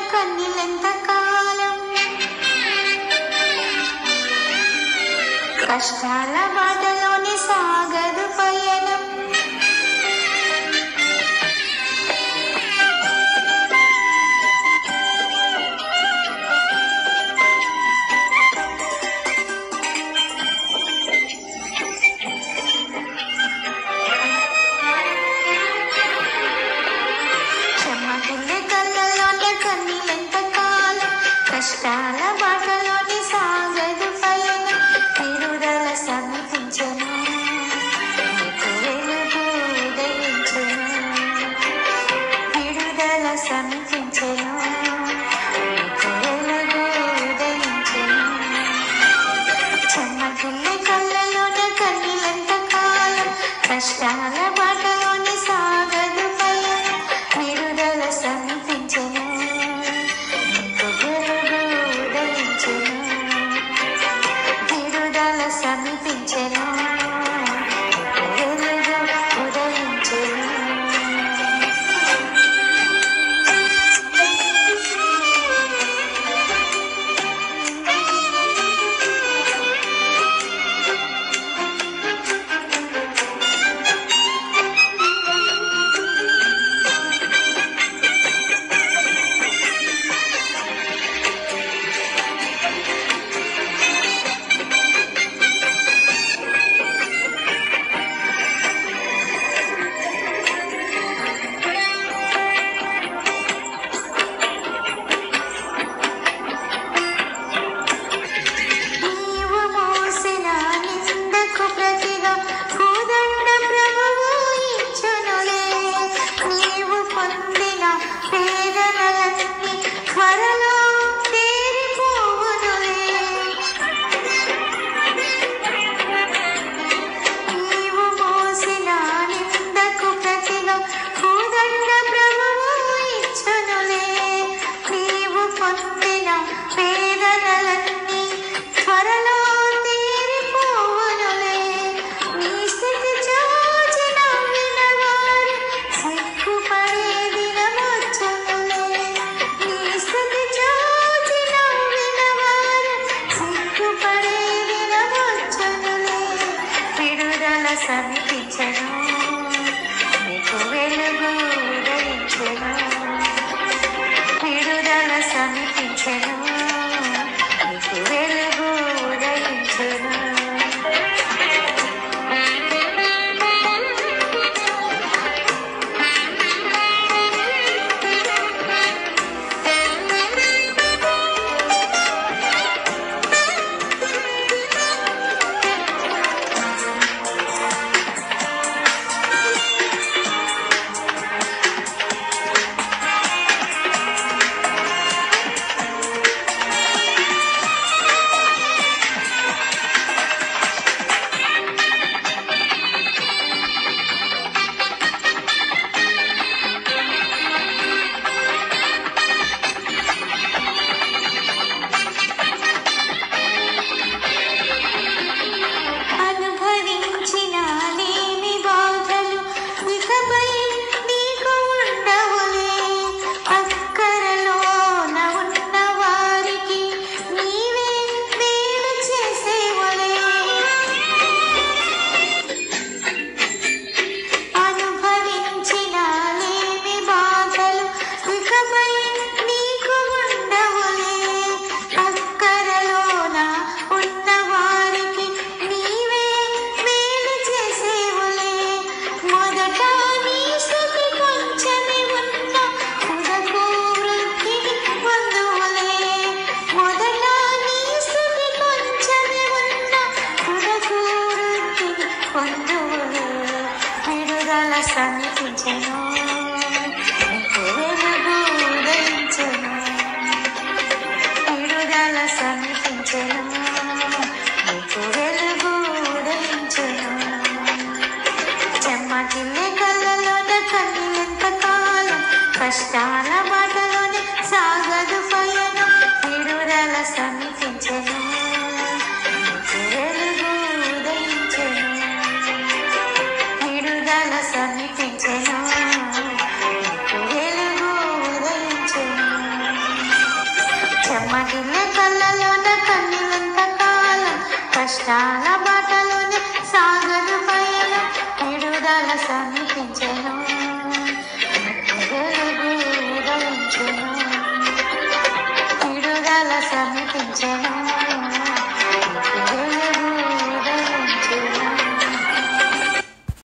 కన్నీలెంత కాలం కష్టాల బాటలోని సాగదు పయనం చెమ్మగిల్లే కళ్ళలోని కన్నీలెంత కాలం కష్టాల బాటలోని సాగదు పయనం విడుదల సమీపించెను నీకు వెలుగు ఉదయించెను విడుదల సమీపించెను నీకు వెలుగు ఉదయించెను చెమ్మగిల్లే కళ్ళలోని కన్నీలెంత కాలం కష్టాల బాటలోని సాగదు పయనం విడుదల సమీపించెను నీకు వెలుగు ఉదయించెను విడుదల సమీపించెను నీకు వెలుగు ఉదయించెను నీవు మోసిన నిందకు ప్రతిగా భూదండ ప్రభువు ఇచ్చునులే నీవు పొందిన వేదనలన్నీ త్వరలో తీరిపోవునులే నీవు మోసిన నిందకు ప్రతిగా భూదండ ప్రభువు ఇచ్చునులే నీవు పొందిన వేదనలన్నీ త్వరలో తీరిపోవునులే నీ స్థితి చూచి నవ్వినవారు సిగ్గుపడే దినమొచ్చునులే నీ స్థితి చూచి నవ్వినవారు సిగ్గుపడే దినమొచ్చునులే విడుదల సమీపించెను నీకు వెలుగు ఉదయించెను విడుదల సమీపించెను నీకు వెలుగు ఉదయించెను చాలా